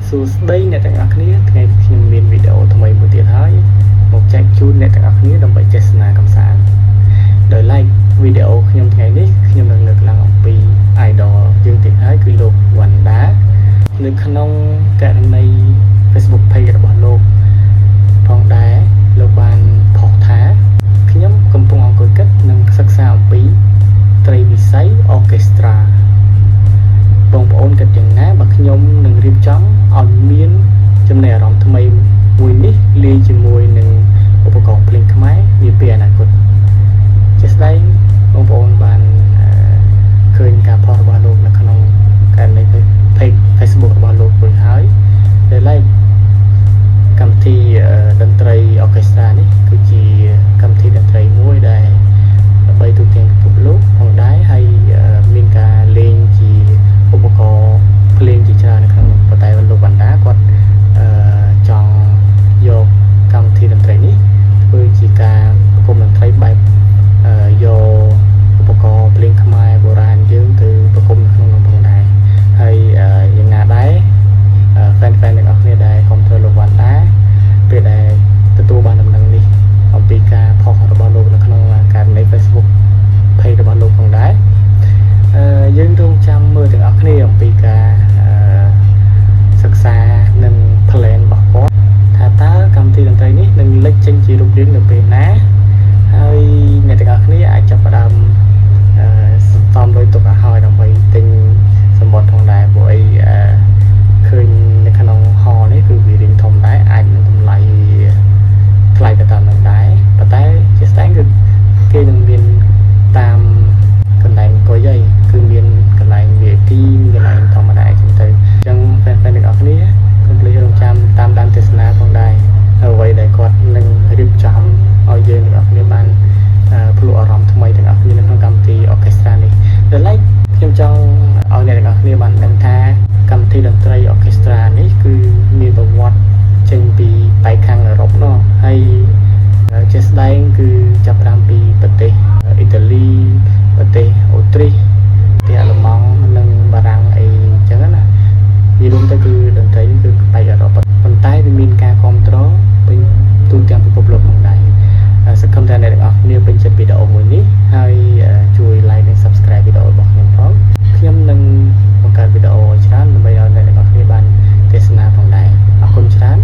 សួស្តីអ្នកទាំងអស់គ្នាថ្ងៃខ្ញុំមានវីដេអូថ្មីមួយទៀតហើយមកចែកជូនអ្នកទាំងអស់គ្នាដើម្បីទស្សនាកម្សាន្តដោយ like វីដេអូខ្ញុំថ្ងៃនេះខ្ញុំនឹងលើកឡើងអំពី idol យើងទៀតហើយគឺលោកវណ្ណដានៅក្នុងករណី Facebook page របស់លោកផងដែរលោកបានផុសថាខ្ញុំកំពុងអង្គុយគិតនិងសិក្សាអំពីត្រីវិស័យ Orchestra បងប្អូនគិតយ៉ាងណាបើខ្ញុំនឹងរៀបចំឲ្យមានចំណេះអារម្មណ៍ថ្មីមួយនេះលាយជាមួយនឹងឧបករណ៍ភ្លេងខ្មែរនាពេលអនាគតជាស្ដែងបងប្អូនបានឃើញការផុសរបស់លោកនៅក្នុងករណី page Facebook របស់លោករួចហើយដែល like កម្មវិធីតន្ត្រី Orchestra នេះគឺជាកម្មវិធីតន្ត្រីមួយដែលដើម្បីទូទាំងពិភពលោកផងដែរហើយមានការលេងជាឧបករណ៍ភ្លេងជាច្រើននៅក្នុងប៉ុន្តែលោកវណ្ណដាគាត់ចង់យកកម្មវិធីតន្ត្រីនេះធ្វើជាការប្រគំតន្ត្រីបែបយកឧបករណ៍ភ្លេងខ្មែរបុរាណយើងទៅប្រគំនៅក្នុងនោះផងដែរហើយយ៉ាងណាដែរfan ទាំងអស់គ្នាដែលគាំទ្រលោកវណ្ណដាពេលដែលទទួលបានដំណឹងនេះអំពីការផុសរបស់លោកនៅក្នុងករណី Facebook page របស់លោកផងដែរយើងរងចាំមើលទាំងអស់គ្នាអំពីការសិក្សានិង plan របស់គាត់ថាតើកម្មវិធីតន្ត្រីនេះនឹងលេចចេញជារូបរាងនៅពេលណាហើយអ្នកទាំងអស់គ្នាអាចចាប់ផ្ដើមសន្សំលុយទុកឲ្យហើយដើម្បីទិញសំបុត្រផងដែរព្រោះអីឃើញនៅក្នុងហលនេះគឺវារៀងធំដែរអាចនឹងតម្លៃថ្លៃទៅតាមនឹងដែរប៉ុន្តែជាស្ដែងគឺគេនឹងមានតាមកន្លែងអង្គុយហើយគឺមានកន្លែង VIP មានកន្លែងធម្មតាអញ្ចឹងទៅអញ្ចឹង fan ទាំងអស់គ្នាកុំភ្លេចរងចាំតាមដានទស្សនាផងដែរអ្វីដែលគាត់នឹងរៀបចំឲ្យយើងទាំងអស់គ្នាបានភ្លក់អារម្មណ៍ថ្មីទាំងអស់គ្នានៅក្នុងកម្មវិធី Orchestra នេះដែល like ខ្ញុំចង់ឲ្យអ្នកទាំងអស់គ្នាបានដឹងថាកម្មវិធីតន្ត្រី Orchestra នេះគឺមានប្រវត្តិចេញពីប៉ែកខាងអឺរ៉ុបនោះហើយជាស្ដែងគឺចាប់ផ្ដើមពីប្រទេសអ៊ីតាលីប្រទេសអូទ្រីសប្រទេសអាល្លឺម៉ង់និងបារាំងអីអញ្ចឹងណានិយាយរួមទៅគឺតន្ត្រីនេះគឺប៉ែកអឺរ៉ុបប៉ុន្តែវាមានការគ្រប់គ្រងពេញទូទាំងពិភពលោកផងដែរសង្ឃឹមថាអ្នកទាំងអស់គ្នាពេញចិត្តវីដេអូមួយនេះហើយជួយ like និង subscribe វីដេអូរបស់ខ្ញុំផងខ្ញុំនឹងបង្កើតវីដេអូច្រើនដើម្បីឲ្យអ្នកទាំងអស់គ្នាបានទស្សនាផងដែរអរគុណច្រើន